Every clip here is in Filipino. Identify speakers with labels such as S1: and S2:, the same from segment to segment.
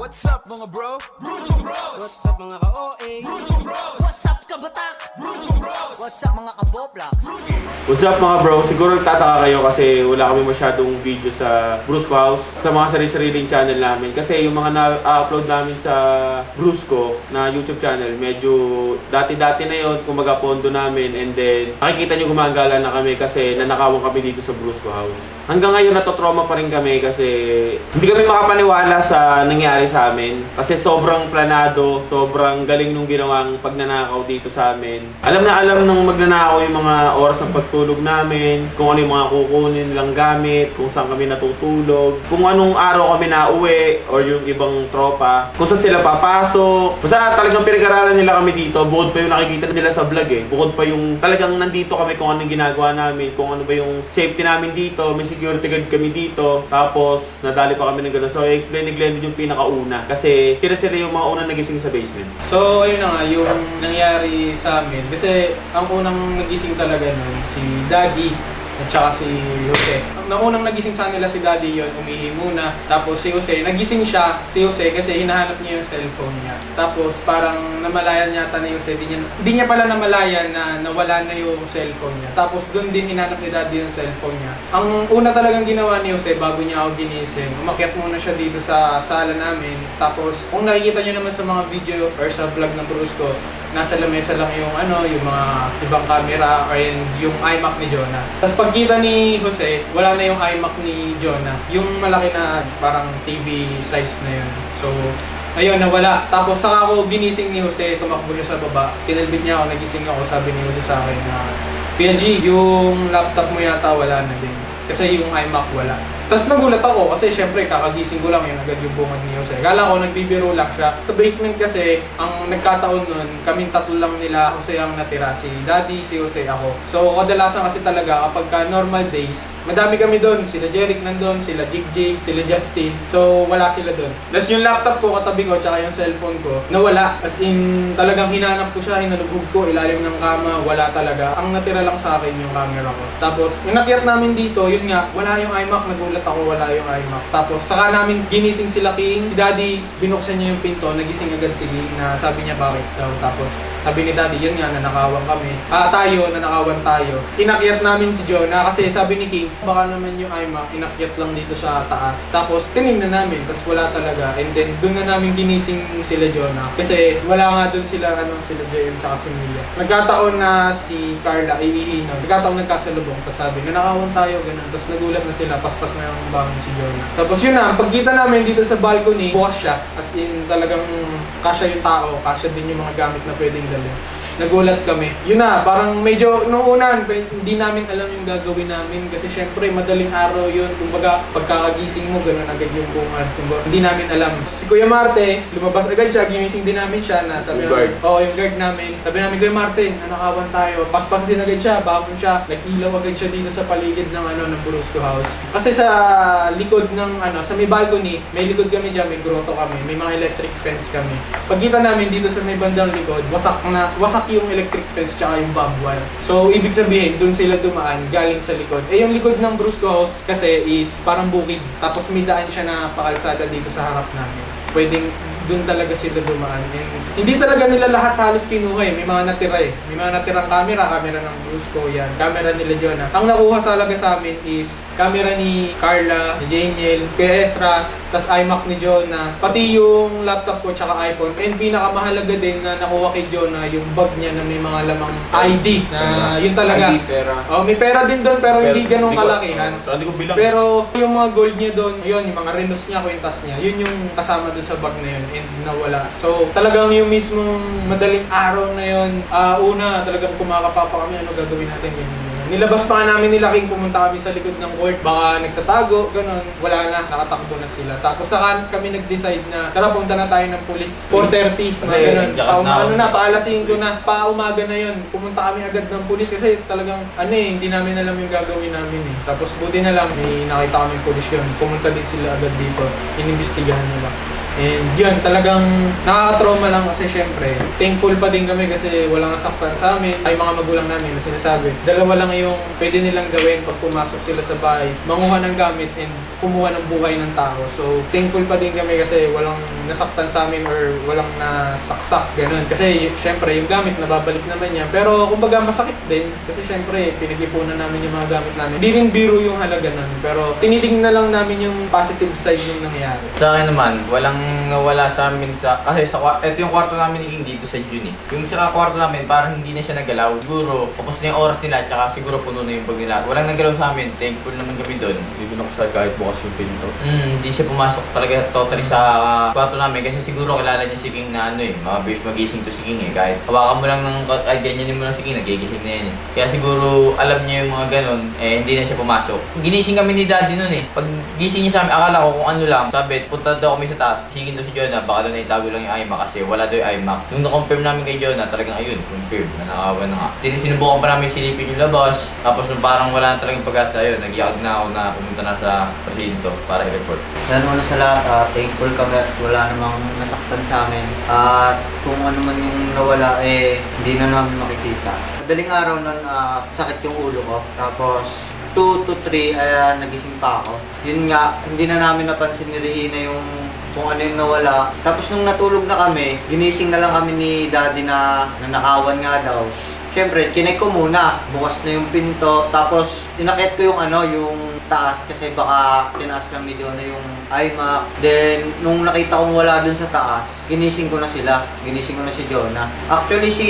S1: What's up mga bro? Bruce Bros!
S2: What's up mga ka-OA?
S1: Bruce Bros!
S3: What's up, kabatak?
S1: Bruce Bros!
S3: What's up, mga kaboblox?
S4: What's up mga bro? Siguro nagtataka kayo kasi wala kami masyadong video sa Brusco House, sa mga sarili-sariling channel namin. Kasi yung mga na-upload namin sa Brusco na YouTube channel, medyo dati-dati na yun, kumbaga pondo namin. And then, makikita nyo gumagala na kami kasi nanakawan kami dito sa Brusco House. Hanggang ngayon natotrauma pa rin kami kasi hindi kami makapaniwala sa nangyari sa amin. Kasi sobrang planado, sobrang galing nung ginawang pagnanakaw dito sa amin. Alam na alam nung magnanakaw yung mga oras ng pagtulog namin, kung ano yung mga kukunin nilang gamit, kung saan kami natutulog, kung anong araw kami nauwi or yung ibang tropa, kung saan sila papasok. Basta talagang pinag-aralan nila kami dito, bukod pa yung nakikita nila sa vlog eh. Bukod pa yung talagang nandito kami kung anong ginagawa namin, kung ano ba yung safety namin dito, may security guard kami dito, tapos nadali pa kami ng gano'n. So i-explain ni Glendon yung pinakauna kasi sila yung mga unang nagising sa basement.
S5: So, ayun na nga, yung nangyari sa amin. Kasi, ang unang nagising talaga nun, si Daddy at saka si Jose. Nang unang nagising sa nila si Daddy yon, umihi muna. Tapos si Jose, nagising siya, si Jose, kasi hinahanap niya yung cellphone niya. Tapos parang namalayan yata na Jose, di niya pala namalayan na nawala na yung cellphone niya. Tapos doon din hinanap ni Daddy yung cellphone niya. Ang una talagang ginawa ni Jose bago niya ako ginising, umakyat muna siya dito sa sala namin. Tapos kung nakikita niyo naman sa mga video or sa vlog ng Brusco, nasa lamesa lang yung yung mga ibang camera or yung iMac ni Jonah. Tapos pagkita ni Jose, wala na yung iMac ni Jonah. Yung malaki na parang TV size na yun. So, ayun, nawala. Tapos saka ako ginising ni Jose, tumakbo siya sa baba. Kinalbit niya ako, nagising ako, sabi ni Jose sa akin na, Pia G, yung laptop mo yata wala na din. Kasi yung iMac wala. Tapos nagulat ako kasi syempre kakagising ko lang yun agad yung bungad ni Jose. Kala ko nagbibiro lang siya. Sa basement kasi, ang nagkataon nun, kaming tatlo lang nila Jose ang natira. Si Daddy, si Jose, ako. So kadalasan kasi talaga kapag normal days, madami kami doon. Sila Jeric nandun, sila Jig, sila Justin. So wala sila doon. Tapos yung laptop ko katabi ko, tsaka yung cellphone ko, nawala. As in, talagang hinanap ko siya, hinalubog ko, ilalim ng kama, wala talaga. Ang natira lang sa akin yung camera ko. Tapos, yung nakyat namin dito, yun nga, wala yung iMac, nagulat ako, wala yung iMac. Tapos saka namin ginising sila King. Si Daddy, binuksan niya yung pinto, nagising agad si King na sabi niya bakit daw. Tapos sabi ni Daddy, yun nga, nanakawan kami. Nanakawan tayo. Inakyat namin si Jonah kasi sabi ni King, baka naman yung iMac, inakyat lang dito sa taas. Tapos tinignan namin, tapos wala talaga. And then doon na namin ginising sila Jonah. Kasi wala nga doon sila, sila JM tsaka si Mia. Nagkataon na si Carla, iihino. Nagkataon nagkasalubong. Tapos sabi, nanakawan tayo, ganun. Tapos nagulat na sila, paspas na yung bangon si Jonah. Tapos yun na, pagkita namin dito sa balcony, bukas siya. As in, talagang kasya yung tao, kasya din yung mga gamit na pwedeng dalhin. Nagulat kami. Yun na, parang medyo nung unan, hindi namin alam yung gagawin namin kasi syempre madaling araw yun. Kumbaga, pagkakagising mo, gano'n agad yung bungad. Kumbaga, hindi namin alam. Si Kuya Marte, lumabas agad siya, ginising din namin siya na sabi namin, yung guard namin. Sabi namin, Kuya Marte, nanakawan tayo. Paspas din agad siya, bakon siya. Nag-ilaw agad siya dito sa paligid ng ng Brusco House. Kasi sa likod ng sa may balcony, may likod kami dyan, may grotto kami, may mga electric fence kami. Pagkita namin dito sa may bandang likod, wasak yung electric fence tsaka yung barbed wire. So, ibig sabihin, dun sila dumaan galing sa likod. Yung likod ng Brusco House kasi is parang bukid. Tapos may daan siya na pakalsada dito sa harap namin. Pwedeng dun talaga sila dumaan. And hindi talaga nila lahat halos kinuha eh. May mga natira eh. May mga natirang camera ng Brusco yan. Camera nila Jonah. Ang nakuha talaga sa amin is camera ni Carla, ni Janiel, kay Ezra, tas iMac ni Jonah, pati yung laptop ko tsaka iPhone. And pinakamahalaga din na nakuha kay Jonah yung bag niya na may mga lamang ID. Na yun talaga.
S4: ID, pera.
S5: May pera din doon pero hindi ganun kalakihan.
S4: Hindi ko bilang.
S5: Pero yung mga gold niya doon, yun, yung mga renos niya, kwintas niya, yun yung kasama doon sa bag na yun and nawala. So talagang yung mismong madaling araw na yun, una talagang kumakapapa kami, ano gagawin natin yun. Nilabas pa namin nila King, pumunta kami sa likod ng court, baka nagtatago, ganun. Wala na, nakatakbo na sila. Tapos saka kami nag-decide na, tara punta na tayo ng police. 4:30, mga ganun. Paalasin ko na, paumaga na yun. Pumunta kami agad ng police kasi talagang, hindi namin alam yung gagawin namin eh. Tapos buti na lang, may nakita kami police yun. Pumunta din sila agad dito, inimbestigahan nila. And yun, talagang nakaka-trauma lang kasi syempre, thankful pa din kami kasi walang nasaktan sa amin. Ay mga magulang namin na sinasabi, dalawa lang yung pwede nilang gawin pag pumasok sila sa bahay, manguha ng gamit and kumuha ng buhay ng tao. So thankful pa din kami kasi walang nasaktan sa amin or walang nasaksak, ganun. Kasi syempre yung gamit nababalik naman niya. Pero kumbaga masakit din kasi syempre pinag-ipunan namin yung mga gamit namin. Hindi rin biro yung halaga nun, pero tinitingnan lang namin yung positive side nung nangyari.
S2: Sa akin naman, walang nawala sa amin kasi ito yung kwarto namin ni King dito sa June. Yung sa kwarto namin, parang hindi na siya nagalaw. Siguro, tapos na yung oras nila, tsaka siguro puno na yung bag nila. Walang nagalaw sa amin, thankful naman kami doon.
S4: Hindi ko nakusay kahit bukas yung pinto.
S2: Hindi siya pumasok talaga totally sa kwarto namin kasi siguro kilala niya si King na mabilis magising to si King eh. Kahit hawakan mo lang ganyanin mo lang si King, nagigising na yan eh. Kaya siguro alam niya yung mga ganon, hindi na siya pumasok. Ginising kami ni Daddy noon eh. Pag gising niya sa amin, akala ko kung ano lang, sabi, punta daw kami sa taas, sigin daw si Jonah, baka daw naitago lang yung iMac kasi wala daw yung iMac. Nung na-confirm namin kay Jonah, talagang ayun, confirm, nanakawan na nga. Sinubukan pa namin silipin yung labas, tapos nung parang wala na talagang pag-asa, ayun, nag-iag na ako na pumunta na sa presinto para i-report.
S6: Lalo na sa lahat, thankful kami at wala namang nasaktan sa amin. At kung ano man yung nawala, hindi na namin makikita. Madaling araw nun, sakit yung ulo ko. Tapos, 2 to 3, nagising pa ako. Yun nga, hindi na namin napansin ni Regina yung kung ano yung nawala. Tapos nung natulog na kami, ginising na lang kami ni Daddy na nanakawan nga daw. Siyempre, kinay ko muna. Bukas na yung pinto. Tapos, inakit ko yung yung taas kasi baka tinaas lang ni Jonah yung iMac. Then, nung nakita kong wala dun sa taas, ginising ko na sila. Ginising ko na si Jonah. Actually, si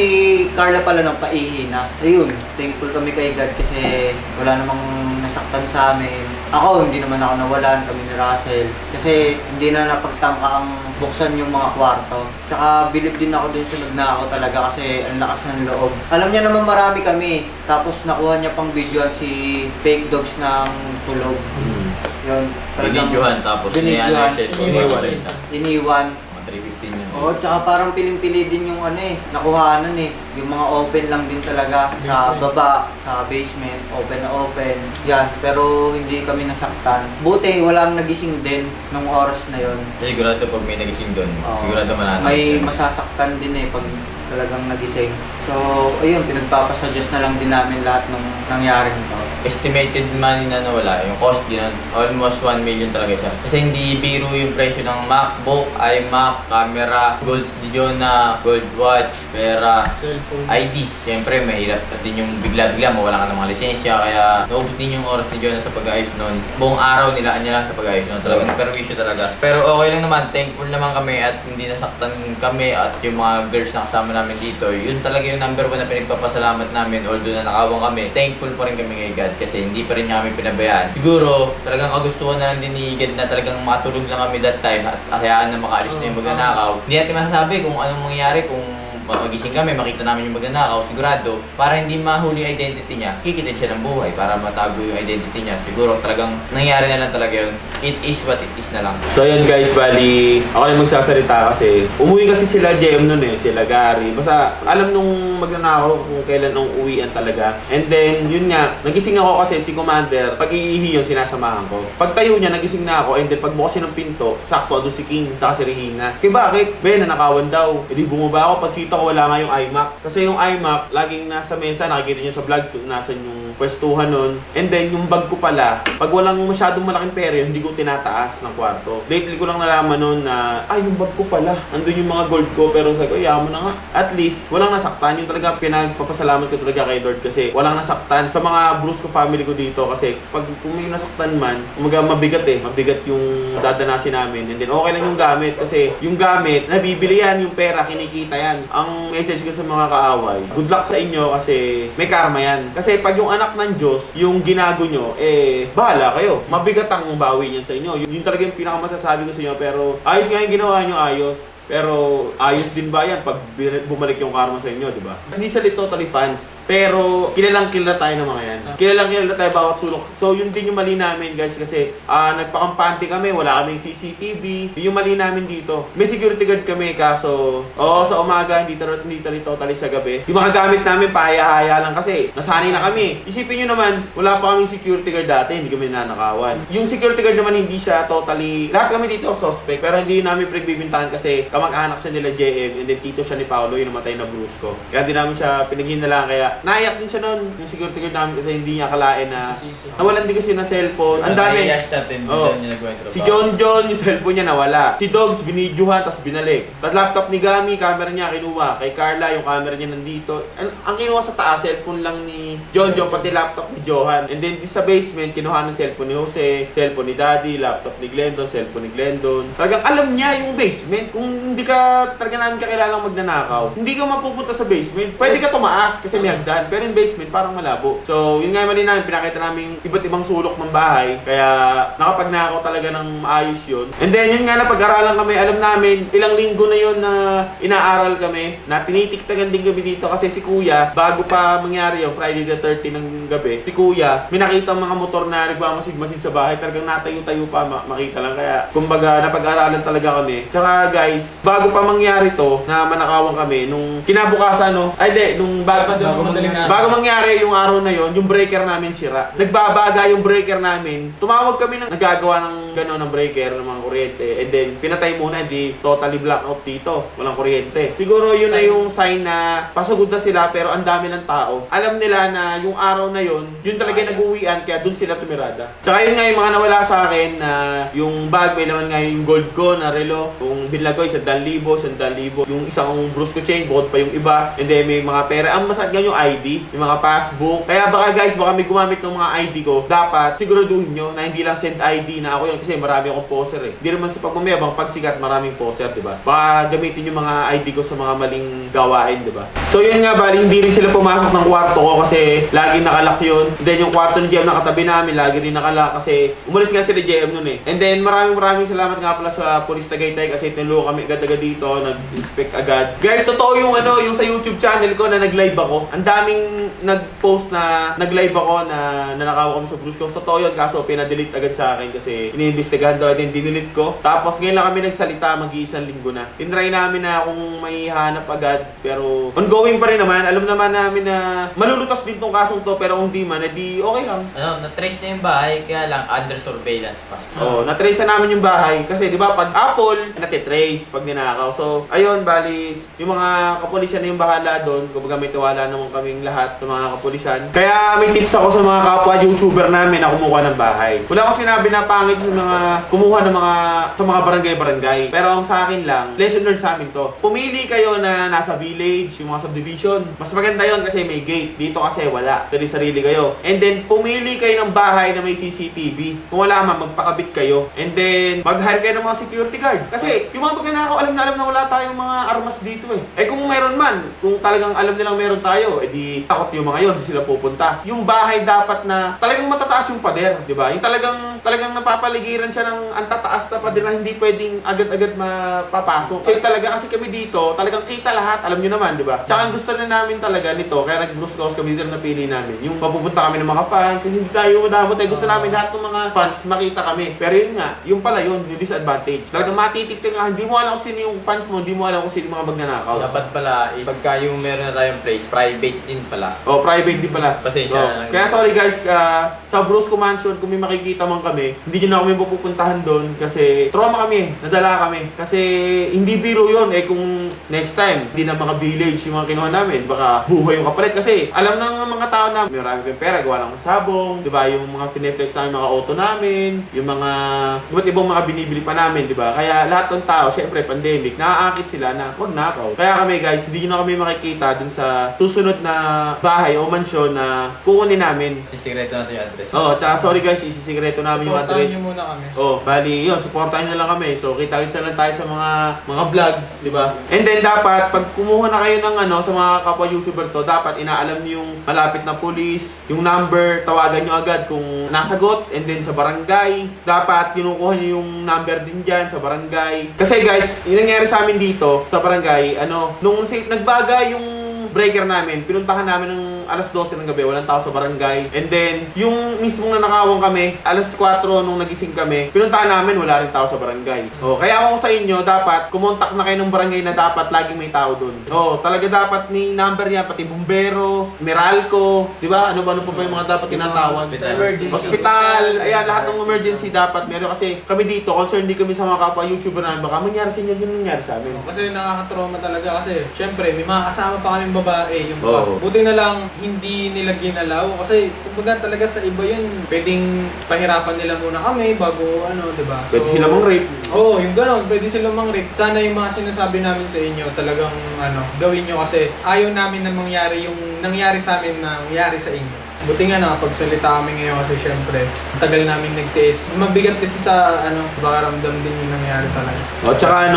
S6: Carla pala nang paihi na. Ayun, thankful kami kay God kasi wala namang nasaktan sa amin. Ako, hindi naman ako nawalan, kami ni Russell. Kasi hindi na napagtangka ang buksan yung mga kwarto. Tsaka bilib din ako dun sa nagnakaw talaga kasi ang lakas ng loob. Alam niya naman marami kami. Tapos nakuha niya pang videoan si Fake Dogs ng tulog. Yun.
S2: Binidyohan tapos
S6: binidyohan. Iniwan.
S2: Mga 315 yun.
S6: Oo, tsaka parang piling-pili din yung nakuhanan Yung mga open lang din talaga sa baba, sa basement, open na open. Yan, pero hindi kami nasaktan. Buti, walang nagising din nung oras na yon.
S2: Sigurado pag may nagising doon,
S6: Oo.
S2: sigurado mananap.
S6: May masasaktan din pag talagang nagising. So, ayun, pinagpapasa Diyos na lang din namin lahat ng nangyari nito.
S2: Estimated money na nawala, yung cost din, almost 1 million talaga siya. Kasi hindi biro yung presyo ng MacBook, iMac, camera, golds ni Jonah, gold watch, pera,
S5: Cellphone.
S2: IDs. Siyempre, mahirap natin yung bigla-bigla, mawala ka ng mga lisensya, kaya naubos din yung oras ni Jonah sa pag-ayos nun. Buong araw nilaan niya lang sa pag-ayos nun. Talagang perwisyo talaga. Pero okay lang naman, thankful naman kami at hindi nasaktan kami at yung mga girls na kasama namin dito. Yun talaga yung number 1 na pinagpapasalamat namin, although na nakawang kami. Thankful pa rin kami kay God kasi hindi pa rin niya kami pinabayaan. Siguro, talagang kagustuhan na lang din ni God na talagang matulog lang kami that time at hayaan na makaalis na yung magnanakaw. Hindi natin masasabi kung anong mangyari kung magising kami, makita namin yung magnanakaw, sigurado, para hindi mahuli yung identity niya, kikitin siya ng buhay para matago yung identity niya. Siguro talagang nangyari na lang talaga yun. It is what it is na lang.
S4: So yun guys, bali, ako na magsasalita kasi umuwi kasi sila JM nun sila Gary. Basta alam nung magnanakaw kung kailan ang uwian talaga. And then, yun nga, nagising ako kasi si Commander, pag iihi yun, sinasamahan ko. Pag tayo niya, nagising na ako, and then pag bukas ng pinto, sakto doon si King, saka si Regina. Kaya bakit? Nanakawan daw. E di bumaba ako, pagkita ko wala nga yung iMac. Kasi yung iMac, laging nasa mesa, nakikita nyo sa vlog, nasan yung pwestuhan nun. And then, yung bag ko pala, pag walang masyadong malaking pera, hindi ko tinataas ng kwarto. Lately ko lang nalaman nun na, yung bag ko pala. Andun yung mga gold ko, pero sabi ko, yaman na nga. At least, walang nasaktan. Yung talaga pinagpapasalamat ko talaga kay Lord kasi walang nasaktan. Sa mga Brusco family ko dito, kasi pag kung may nasaktan man, umaga mabigat mabigat yung dadanasin namin. And then, okay lang yung gamit kasi yung gamit, nabibili yan, yung pera, kinikita yan. Ang message ko sa mga kaaway, good luck sa inyo kasi may karma yan. Kasi pag yung anak ng Diyos, yung ginago nyo, bahala kayo. Mabigat ang bawi niyan sa inyo. Yun talaga yung pinakamasasabi ko sa inyo, pero ayos nga yung ginawa nyo, ayos. Pero ayos din ba yan pag bumalik yung karma sa inyo, di ba? Hindi sila totally fans. Pero kilalang kilala tayo ng mga yan. Kilalang kilala tayo bawat sulok. So yun din yung mali namin guys kasi nagpakampante kami, wala kaming CCTV. Yun yung mali namin dito. May security guard kami kaso sa umaga hindi totally sa gabi. Yung mga gamit namin pahaya-haya lang kasi nasanay na kami. Isipin nyo naman, wala pa kaming security guard dati, hindi kami nanakawan. Yung security guard naman hindi siya totally, lahat kami dito suspect pero hindi namin pinagbibintahan kasi kamag-anak siya nila JM and then tito siya ni Paolo yung namatay na Brusco. Kaya hindi namin siya pinaghinala kaya naiyak din siya noon yung security guard namin kasi hindi niya akalain na nawalan din kasi ng cellphone. Ang dami. Si John yung cellphone niya nawala. Si Dogs binidyohan tapos binalik. Tapos laptop ni Gami, camera niya kinuha. Kay Carla yung camera niya nandito. Ang kinuha sa taas cellphone lang ni John pati laptop ni Johan. And then sa basement kinuha ng cellphone ni Jose, cellphone ni Daddy, laptop ni Glendon, cellphone ni Glendon. Talagang alam niya yung basement. Kung hindi ka talaga namin kakilalang magnanakaw, hindi ka mapupunta sa basement. Pwede ka tumaas kasi may hagdan. Pero yung basement parang malabo. So yun nga yung mali namin. Pinakita namin iba't ibang sulok ng bahay. Kaya nakapagnakaw talaga ng maayos yun. And then yun nga na pag-aralan kami, alam namin ilang linggo na yun na inaaral kami. Na tinitiktagan din kami dito kasi si Kuya, bago pa mangyari yung Friday the 30 ng gabi, si Kuya, may nakita mga motor na nagmamasid-masid sa bahay. Talagang natayo-tayo pa, makita lang. Kaya kumbaga napag-aralan talaga kami. Tsaka guys, bago pa mangyari to na manakawan kami, nung kinabukasan bago mangyari yung araw na yon, yung breaker namin sira. Nagbabaga yung breaker namin. Tumawag kami ng nagagawa ng gano'n ng breaker ng mga kuryente. And then pinatay muna, hindi totally blackout dito. Walang kuryente. Siguro yun na yung sign na pasugod na sila pero ang dami ng tao. Alam nila na yung araw na yun talaga yung nag-uwian kaya dun sila tumirada. Tsaka yun nga yung mga nawala sa akin na yung bag, may naman nga yung gold ko na relo. Yung binlagoy, 100,000. Yung isang Brusco chain, bukod pa yung iba. And then may mga pera. Ang masakit nga yung ID, yung mga passbook. Kaya baka guys, baka may gumamit ng mga ID ko. Dapat siguraduhin nyo na hindi lang send ID na ako yun kasi marami akong poser eh. Hindi naman sa pagmamayabang pagsikat maraming poser, diba? Baka gamitin yung mga ID ko sa mga maling gawain, diba? So yun nga, bali hindi rin sila pumasok ng kwarto ko kasi lagi nakalak yun. And then yung kwarto ni JM na katabi namin, lagi rin nakalak kasi umalis nga sila JM nun eh. And then maraming salamat nga pala sa Police Tagaytay kasi tinulungan kami agad-agad dito, nag-inspect agad. Guys, totoo yung yung sa YouTube channel ko na nag-live ako. Ang daming nag-post na nag-live ako na nanakaw kami sa Brusco. Totoo yun, kaso pina-delete agad sa akin kasi iniimbestigahan daw din, dinelete ko. Tapos ngayon lang kami nagsalita, mag-iisang linggo na. Tinry namin na kung may hanap agad, pero ongoing pa rin naman. Alam naman namin na malulutas din tong kasong to, pero kung di man, edi okay lang.
S2: Na-trace na yung bahay, kaya lang under surveillance pa.
S4: Na-trace na namin yung bahay. Kasi di ba pag Apple, nati-trace pag ninakaw. So, ayun, bali, yung mga kapulisan na yung bahala doon. Kumbaga may tiwala naman kaming lahat ng mga kapulisan. Kaya may tips ako sa mga kapwa YouTuber namin na kumuha ng bahay. Wala akong sinabi na pangit sa mga kumuha ng sa mga barangay-barangay. Pero ang sa akin lang, lesson learned sa amin to. Pumili kayo na nasa village, yung mga subdivision. Mas maganda yon kasi may gate. Dito kasi wala. Sarili kayo. And then, pumili kayo ng bahay na may CCTV. Kung wala man, magpakabit kayo. And then, mag-hire kayo ng mga security guard. Kasi, yung mga magnanakaw, alam na wala tayong mga armas dito eh. Eh kung meron man, kung talagang alam nilang meron tayo, edi takot yung mga yon, hindi sila pupunta. Yung bahay dapat na talagang matataas yung pader, di ba? Yung talagang napapaligiran siya ng ang tataas na pader na hindi pwedeng agad-agad mapapasok. So talaga kasi kami dito, talagang kita lahat, alam niyo naman, di ba? Tsaka ang gusto na namin talaga nito, kaya nag-Brusco kami dito na napili namin. Yung papupunta kami ng mga fans, kasi hindi tayo madamot eh. Gusto namin lahat ng mga fans makita kami. Pero yun nga, yung pala yun, yung disadvantage. Talagang matitiktik ka, hindi mo alam kung sino yung fans mo, hindi mo alam kung sino yung mga magnanakaw.
S2: Dapat pala, pagka yung meron na tayong place, private din pala.
S4: Private din pala.
S2: Pasensya na lang.
S4: Kaya sorry guys, sa Brusco Mansion, kung may makikita man kami, hindi nyo na kami pupuntahan doon kasi trauma kami, nadala kami. Kasi hindi biro yun eh kung next time, hindi na mga village yung mga kinuha namin, baka buhay yung kapalit. Kasi alam ng mga tao na may marami kayong pera, gawa ng sabong, di ba? Yung mga fineflex namin, mga auto namin, yung mga iba't ibang mga binibili pa namin, di ba? Kaya lahat ng tao, syempre pandemic, naaakit sila na wag nakaw. Kaya kami guys, hindi nyo na kami makikita dun sa susunod na bahay o mansyon na kukunin namin.
S2: Sisigreto natin yung address.
S4: Tsaka sorry guys, isisigreto namin yung address.
S5: Supportahan nyo muna kami.
S4: Bali yun, supportahan nyo lang kami. So kita-kitsa lang tayo sa mga vlogs, di ba? And then dapat, pag kumuha na kayo ng sa mga kapwa YouTuber to, dapat inaalam nyo yung malapit na police, yung number, tawagan nyo agad kung nasagot. And then sa barangay, dapat kinukuha nyo yung number din dyan sa barangay. Kasi guys, yung nangyari sa amin dito sa barangay, nung nagbaga yung breaker namin, pinuntahan namin ng alas 12 ng gabi, walang tao sa barangay. And then, yung mismong nanakawang kami, alas 4 nung nagising kami, pinuntahan namin, wala rin tao sa barangay. Kaya kung sa inyo, dapat kumontak na kayo ng barangay na dapat laging may tao doon. Talaga dapat may number niya, pati bumbero, Meralco, di ba? Ano ba yung mga dapat tinatawag? Hospital, ayan, lahat ng emergency dapat meron. Kasi kami dito, concerned din kami sa mga kapwa YouTuber namin, baka mangyari sa inyo yun nangyari sa amin.
S5: Kasi nakaka-trauma talaga kasi syempre may mga kasama pa kaming babae yung
S4: Oo.
S5: buti na lang hindi nila ginalaw kasi kumbaga talaga sa iba yun pwedeng pahirapan nila muna kami bago diba?
S4: Pwede sila mang-rape.
S5: Oo, yung gano'n, pwede silang mang-rape. Sana yung mga sinasabi namin sa inyo talagang gawin nyo kasi ayaw namin na mangyari yung nangyari sa amin na mangyari sa inyo. Buti nga nakapagsalita kami ngayon kasi syempre, ang tagal namin nagtiis. Mabigat kasi sa baka ramdam din yung nangyari talaga.
S4: Tsaka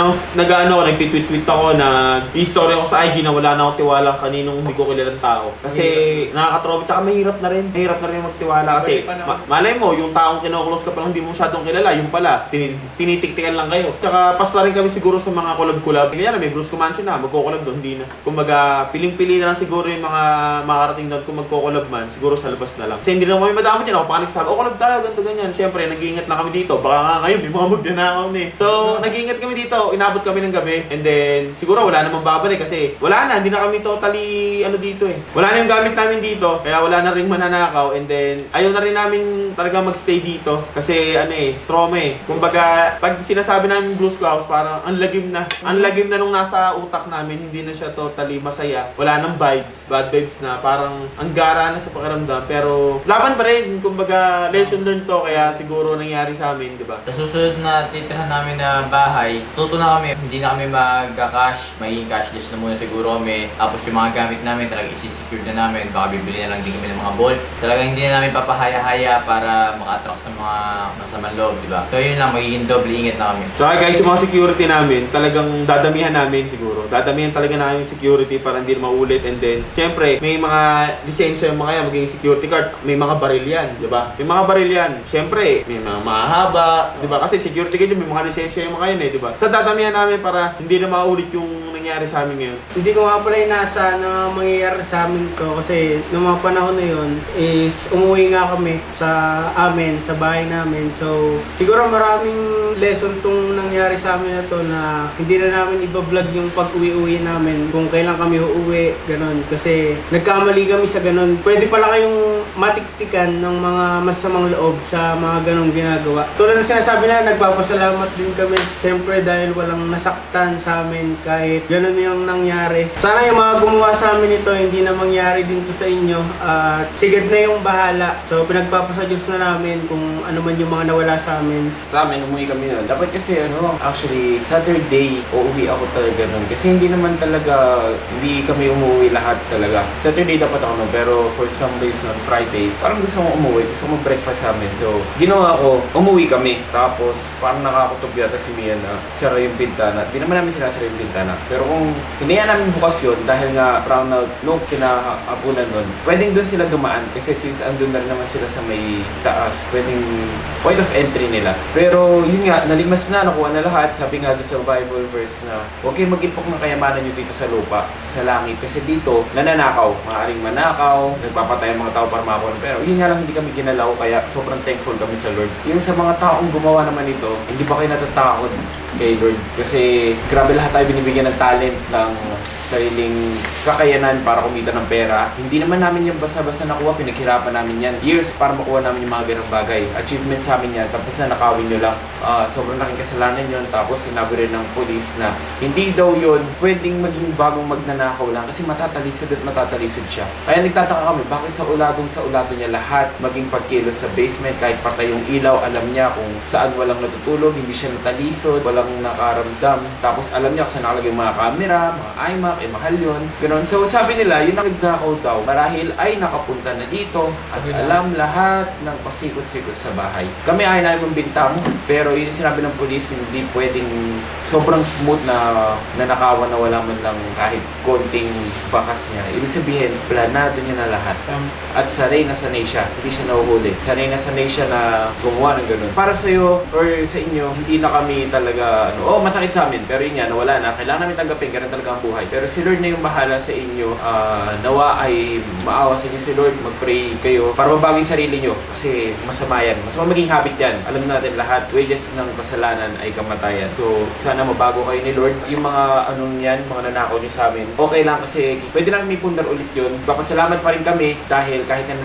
S4: nagtitweet-tweet ako na i-story ako sa IG na wala na akong tiwala kaninong hindi ko kilalang tao. Kasi nakaka-trauma, tsaka mahirap na rin. Mahirap na rin magtiwala kasi malay mo, yung taong kinoklose ka palang hindi mo masyadong kilala, yung pala, tinitiktikan lang kayo. Tsaka pas na rin kami siguro sa mga collab-collab. Kaya na may Brusco Mansion na, magko-collab doon, hindi na. Kumbaga, piling-pili na lang siguro yung mga makarating doon kung magko-collab man, siguro sa labas na lang. Kasi hindi naman kami madami dyan. Ako pa nagsabi, collab tayo, ganito ganyan. Siyempre, nag-iingat lang kami dito. Baka nga ngayon, may mga magnanakaw na eh. So, nag-iingat kami dito. Inabot kami ng gabi. And then, siguro wala namang babalik kasi wala na. Hindi na kami totally dito eh. Wala na yung gamit namin dito. Kaya wala na rin mananakaw. And then, ayaw na rin namin talaga magstay dito. Kasi trauma eh. Kumbaga, pag sinasabi namin Brusco House, parang ang lagim na. Ang lagim na nung nasa utak namin. Hindi na siya totally masaya. Wala nang vibes. Bad vibes na. Parang ang gara na sa pakiramdam. Pero laban pa rin, kumbaga lesson learned to kaya siguro nangyari sa amin, di ba?
S2: Sa susunod na titirahan namin na bahay, tuto na kami, hindi na kami magka-cash, magiging cashless na muna siguro kami. Tapos yung mga gamit namin talaga isi-secure na namin, baka bibili na lang din kami ng mga ball. Talaga hindi na namin papahaya-haya para maka-attract sa mga masamang loob, di ba? So yun lang, magiging doble ingat na kami.
S4: So guys, yung mga security namin, talagang dadamihan namin siguro. Dadamihan talaga namin yung security para hindi na maulit. And then, syempre, may mga lisensya yung mga yan, magiging security card, may mga baril yan, di ba? May mga baril yan. Siyempre, may mga mahaba, di ba? Kasi security card yun, may mga lisensya yung mga yun di ba? So, dadamihan namin para hindi na maulit yung nangyari sa amin ngayon.
S7: Hindi ko nga pala inasa na mangyayari sa amin to kasi nung mga panahon na yun is umuwi nga kami sa amin, sa bahay namin. So, siguro maraming lesson tong nangyari sa amin na to na hindi na namin iba-vlog yung pag-uwi-uwi namin kung kailan kami uuwi, ganun. Kasi nagkamali kami sa ganun. Pwede pala kayong matiktikan ng mga masamang loob sa mga ganong ginagawa. Tulad ng sinasabi na, nagpapasalamat din kami siyempre dahil walang nasaktan sa amin kahit ganun yung nangyari. Sana yung mga gumawa sa amin ito, hindi na mangyari din to sa inyo. At sigad na yung bahala. So pinagpapasa Diyos na namin kung ano man yung mga nawala sa amin.
S8: Sa amin, umuwi kami nun. Dapat kasi actually, Saturday, uuwi ako talaga nun. Kasi hindi naman talaga, hindi kami umuwi lahat talaga. Saturday dapat ako nun, pero for some days on Friday, parang gusto ko umuwi, gusto ko mag-breakfast sa amin. So, ginawa ko, umuwi kami. Tapos, parang nakakutob yata si Mia na sara yung bintana. Di naman namin sinasara yung bintana. Pero kung hinayaan namin bukas yun, dahil nga brownout nung kinaapunan nun, pwedeng dun sila dumaan. Kasi since andun na rin naman sila sa may taas, pwedeng point of entry nila. Pero yun nga, nalimas na, nakuha na lahat. Sabi nga doon sa Bible verse na huwag kayong mag-impok ng kayamanan nyo dito sa lupa, sa langit. Kasi dito, nananakaw. Maaaring manakaw, nagpapatay ang mga tao para makakuha. Pero yun nga lang, hindi kami ginalaw. Kaya sobrang thankful kami sa Lord. Yung sa mga taong gumawa naman ito, hindi pa kayo natatakot kay Lord. Kasi grabe lahat tayo binibigyan ng talent, ng sariling kakayanan para kumita ng pera. Hindi naman namin yung basta-basta nakuha, pinaghirapan namin yan. Years para makuha namin yung mga ganong bagay. Achievement sa amin yan, tapos na nakawin nyo lang. Sobrang laking kasalanan yun, tapos sinabi rin ng police na hindi daw yun pwedeng maging bagong magnanakaw lang kasi matatalisod at matatalisod siya. Kaya nagtataka kami, bakit sa uladong niya lahat, maging pagkilos sa basement, kahit patay yung ilaw, alam niya kung saan walang natutulog, hindi siya natalisod, walang nakaramdam. Tapos alam niya kung saan nakalagay yung mga camera, mga iMac, malaki, mahal yun. Ganon. So sabi nila, yung nagnakaw daw, marahil ay nakapunta na dito at alam lahat ng pasikot-sikot sa bahay. Kami ay namin magbinta mo, pero yun yung sinabi ng polis, hindi pwedeng sobrang smooth na nanakawan na wala man lang kahit konting bakas niya. Ibig sabihin, planado niya na lahat. At sanay na sanay siya, hindi siya nahuhuli. Sanay na sanay siya na gumawa ng ganun. Para sa'yo or sa inyo, hindi na kami talaga, masakit sa amin, pero yun nga, nawala na. Kailangan namin tanggapin, ganun talaga ang buhay. Pero si Lord na yung bahala sa inyo. Nawa ay maawa sa inyo si Lord, mag-pray kayo para mabago yung sarili nyo. Kasi masama yan. Masama maging habit yan. Alam natin lahat, wages ng kasalanan ay kamatayan. So, sana mabago kayo ni Lord. Yung mga mga nanakaw nyo sa amin, okay lang kasi pwede namin ipundar ulit yun. Papasalamat pa rin kami dahil kahit na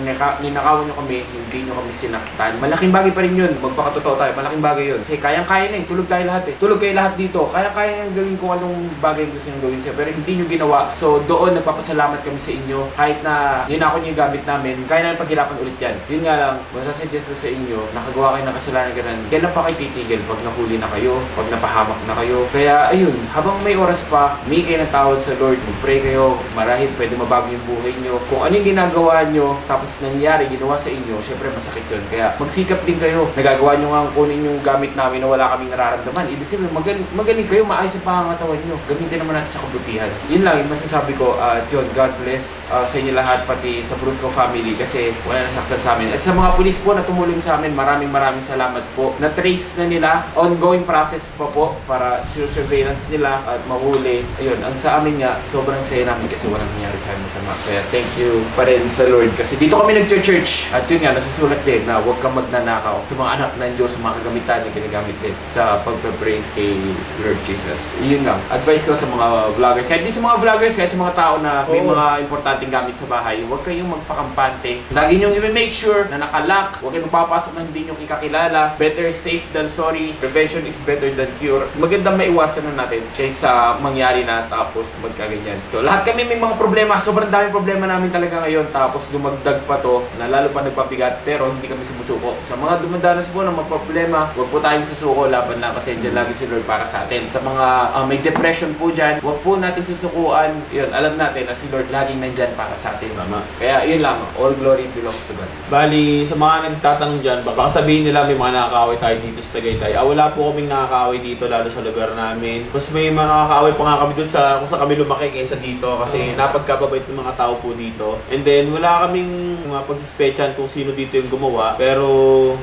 S8: ninakawan nyo kami, hindi nyo kami sinaktan. Malaking bagay pa rin yun. Magpakatotoo tayo. Malaking bagay yun. Kasi kayang-kaya na eh. Tulog tayo lahat eh. Tulog kayo lahat dito. Kaya nang gawin kung anong bagay gusto nyo gawin siya. Pero hindi nyo ginawa. So doon nagpapasalamat kami sa inyo. Kahit na ninakaw nyo yung gamit namin, kaya namin paghirapan ulit yan. Yun nga lang, masasuggest ko sa inyo, nakagawa kayo ng kasalanan ganun. Kailan pa kayo titigil pag nahuli na kayo, pag napahamak na kayo. Kaya ayun, habang may oras pa, may kayo ng tawad sa Lord, mag-pray kayo, marahil pwede mabago yung buhay nyo. Kung ano yung ginagawa nyo, tapos nangyari, ginawa sa inyo, syempre masakit yun. Kaya magsikap din kayo. Nagagawa nyo nga kunin yung gamit namin na wala kaming nararamdaman. Ibig sabihin, magaling kayo, maayos ang pangangatawan nyo. Gamitin naman natin sa kabutihan. Yun lang yung masasabi ko. At yun, God bless sa inyo lahat, pati sa Brusco family kasi wala nasaktan sa amin. At sa mga pulis po na tumulong sa amin, maraming salamat po. Na-trace na nila, ongoing process pa po para surveillance nila at mahuli. Ayun, ang sa amin nga, sobrang saya namin kasi walang nangyari sa amin masama. Kaya thank you pa rin sa Lord kasi dito kami nag-church. At yun nga, nasusulat din na huwag kang magnanakaw. Sa mga anak ng Diyos, sa mga kagamitan na ginagamit din sa pagpe-praise kay Lord Jesus. Yun lang. Advice ko sa mga vloggers. Kahit di sa mga vloggers, kahit sa mga tao na may mga importanteng gamit sa bahay, huwag kayong magpakampante. Lagi nyo i-make sure na nakalock. Huwag kayong papasok na hindi nyo ikakilala. Better safe than sorry. Prevention is better than cure. Magandang maiwasan na natin kaysa mangyari na tapos magkaganyan. So lahat kami may mga problema. Sobrang daming problema namin talaga ngayon. Tapos dumagdag pa to na lalo pa nagpabigat pero hindi kami sumusuko. Sa mga dumadanas po ng mga problema, huwag po tayong susuko. Laban lang kasi dyan lagi si Lord para sa atin. Sa mga may depression po dyan, huwag po natin susukuan. Yun, alam natin na si Lord laging nandyan para sa atin. Mama. Kaya yun lang, all glory belongs to God.
S4: Bali, sa mga nagtatanong dyan, baka sabihin nila may mga nakakaaway tayo dito sa Tagaytay. Wala po kaming nakakaaway dito, lalo sa lugar namin. Tapos may mga nakakaaway pa nga kami doon sa kung saan kami lumaki kaysa dito kasi napagkababait ng mga tao po dito. And then, wala kaming mga pagsuspechan kung sino dito yung gumawa. Pero,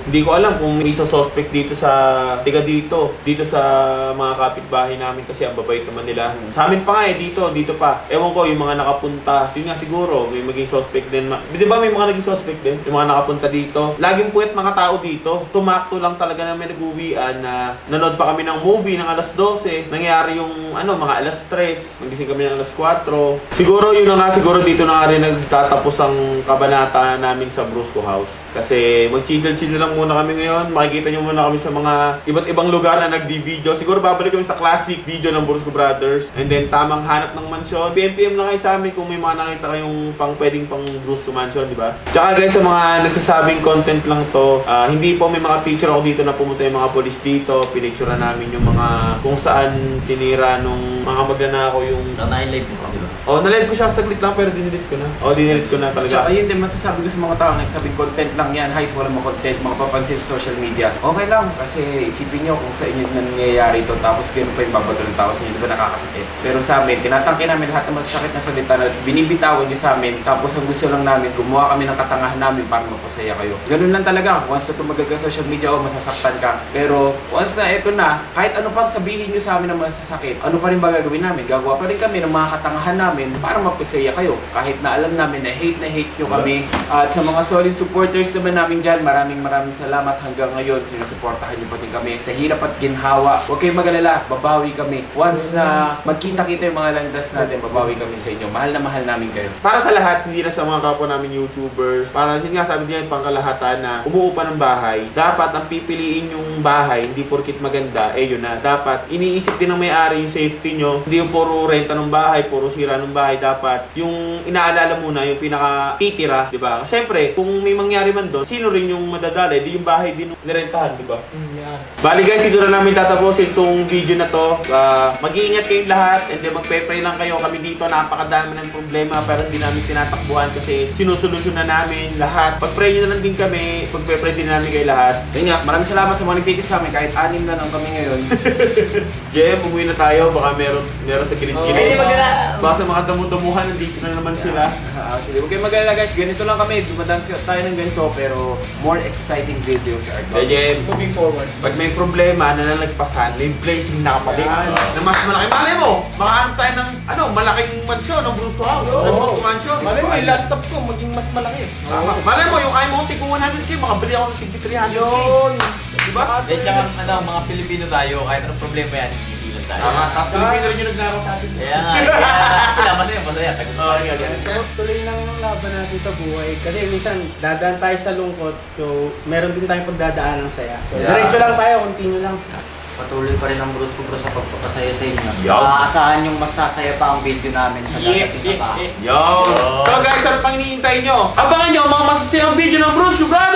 S4: hindi ko alam kung may isa suspect dito sa tiga dito sa mga kapitbahay namin kasi ang babait naman nila. Sa amin pa nga dito pa. Ewan ko, yung mga nakapunta, yun nga siguro, may maging suspect din. Di ba may mga naging suspect din? Yung mga nakapunta dito. Laging puwet mga tao dito. Tumakto lang talaga namin nag-uwian na nanood pa kami ng movie ng alas 12. Nangyari yung mga alas 3. Nagising kami ng alas 4. Siguro yun na nga, siguro dito na nga rin nagtatapos ang kabanata namin sa Brusco House. Kasi mag-chill lang muna kami ngayon. Makikita nyo muna kami sa mga iba't ibang lugar na nag-video. Siguro babalik kami sa classic video ng Brusco Brothers. And then tamang hanap ng mansion. PM lang kayo sa amin kung may mga nakita kayong pwedeng pang Brusco mansion, di ba? Tsaka guys, sa mga nagsasabing content lang to, hindi po may mga picture ako dito na pumunta yung mga polis dito. Pinicture namin yung mga kung saan tinira nung mga magnanakaw yung...
S2: Na-live mo kami ba?
S4: Na-live ko siya saglit lang pero dinilit ko na. Dinilit ko na talaga.
S8: Tsaka yun din, masasabi ko sa mga tao na nagsabing content lang yan, wala mga content, makapapansin sa social media. Okay lang, kasi isipin nyo kung sa inyo nangyayari ito, tapos gano'n pa yung babato ng tao sa inyo, di ba nakakasakit? Pero sa amin, tinatangke namin lahat ng masasakit na salita na binibitawan nyo sa amin, tapos ang gusto lang namin, gumawa kami ng katangahan namin para mapasaya kayo. Ganun lang talaga, once na tumagal ka sa social media, masasaktan ka. Pero once na ito na, kahit ano pang sabihin nyo sa amin na masasakit, ano pa rin ba gagawin namin? Gagawa pa rin kami ng mga katangahan namin para mapasaya kayo. Kahit na alam namin na hate nyo kami. At sa mga solid supporters naman namin dyan, maraming salamat hanggang ngayon. Sinusuportahan nyo pa din kami. Sa hirap at ginhawa, huwag kayong mag-alala, babawi kami. Once na magkita-kita yung mga landas natin, babawi kami sa inyo. Mahal na mahal namin kayo.
S4: Para sa lahat, hindi na sa mga kapwa namin YouTubers, para yun nga sabi niya yung pangkalahatan na umuupa ng bahay, dapat ang pipiliin yung bahay, hindi porkit maganda, yun na. Dapat iniisip din ng may-ari yung safety nyo. Hindi yung puro renta ng bahay, puro sira ng ng bahay, dapat yung inaalala muna, yung pinaka titira, di ba? Siyempre, kung may mangyari man doon, sino rin yung madadala? Di yung bahay din nirentahan, di ba?
S5: Yan.
S4: Bali guys, dito na namin tatapusin itong video na to. Mag-iingat kayong lahat and then magpe-pray lang kayo. Kami dito, napakadami ng problema pero hindi namin tinatakbuhan kasi sinusolusyon na namin lahat. Pag-pray nyo na lang din kami, pagpe-pray din namin kayo lahat.
S8: Yun nga, maraming salamat sa mga nagtitis sa amin. Kahit 6 na lang kami ngayon.
S4: Jem, umuwi na tayo. Baka meron sa gilid-gilid.
S3: Hindi magana.
S4: Baka sa mga damo-damuhan, nandito na naman sila.
S8: Actually, huwag kayong mag-alala guys. Ganito lang kami. Dumadaan tayo ng ganito pero more exciting videos are
S4: Hey, Jem,
S5: Moving forward.
S4: pag may problema na nalagpasan, may blazing na kapalit. Na mas malaki. Malay mo, makahanap tayo ng malaking mansyon, ng Brusco House. Ng Brusco Mansion.
S5: Malay mo, yung laptop ko maging mas malaki.
S4: Tama. Malay mo, yung kaya mo tig 100K, makabili ako ng tig 300K.
S5: Yun.
S4: Diba?
S2: Eh, tsaka mga Pilipino tayo, kahit anong problema yan, hindi lang tayo.
S4: Tama. Tapos Pilipino rin yung nagnakaw sa atin.
S2: Kaya nga, sila masaya.
S7: Tuloy lang yung laban natin sa buhay. Kasi minsan, dadaan tayo sa lungkot. So, meron din tayong pagdadaan ng saya. So,
S2: Yeah.
S7: diretso lang tayo, continue lang.
S6: Patuloy pa rin ang Brusco Bros sa pagpapasaya sa inyo.
S4: Yo.
S6: Aasahan yung mas sasaya pa ang video namin sa dadating na pa.
S4: Yo! So guys, ano pang hinihintay nyo? Abangan nyo ang mga masasayang video ng Brusco Brothers!